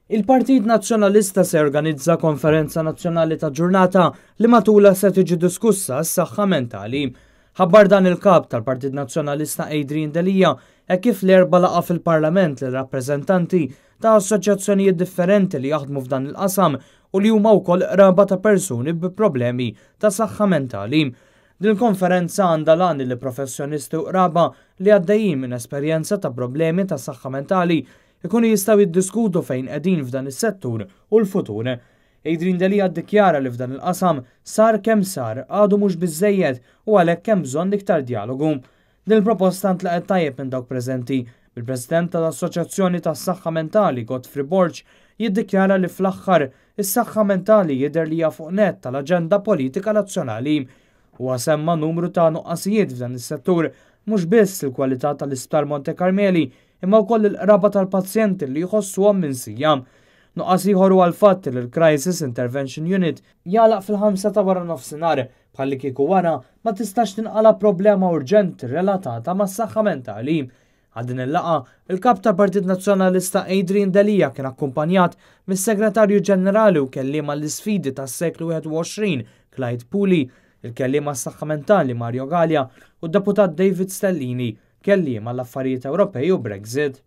Il-Partit Nazzjonalista se organizza konferenza nazzjonali ta' ġurnata li matula se tiġi diskussa s-saħħa mentali. Ħabbar dan il-kap tal-Partit Nazzjonalista Adrian Delija kif l-erba laqa fil-Parlament li rappreżentanti ta' assoċjazzjonijiet differenti li jaħdmu f'dan il-qasam u li huma wkoll raba ta' persuni bi problemi ta' saħħa mentali. Din konferenza għandha lan li professjonisti u raba li għaddejjin minn esperjenza ta' problemi ta' saħħa mentali ikunu jistgħu jiddiskutu fejn qegħdin f'dan is-settur u l-futur. Adrian Delija ddikjara li f'dan il-qasam sar kemm sar għadu mhux biżżejjed u għalhekk hemm bżonn iktar dialogu. Din il-proposta ntlaqet tajjeb minn dawk preżenti bil-President tal-Assoċjazzjoni tas-Saħħa Mentali Godfrey Borg jiddikjara li fl-aħħar is-saħħa mentali jidher li hija fuq nett tal-aġenda politika nazzjonali u semma numru ta' nuqqasijiet f'dan is-settur mhux biss il-kwalità tal-Isptar Monte Carmeli imma wkoll il-qraba tal-pazjenti li jħossuhom minsija. Nuqqas ieħor huwa l-fatt li l-Crisis Intervention Unit jalaq fil-5 ta' wara nofsinhar bħalli kieku wara ma tistax tinqala problema urġenti relatata mas-saħħa mentali. Għal din il-laqa, il-kap tal-Partit Nazzjonalista Adrian Delija kien akkumpanjat mis-Segretarju Ġenerali u kelliema l-isfidi tas-seklu 21 Clyde Pooley, il-kelliema s-saħħa mentali Mario Gallia u d-Deputat David Stellini kelliema l-affarijiet Ewropej u Brexit.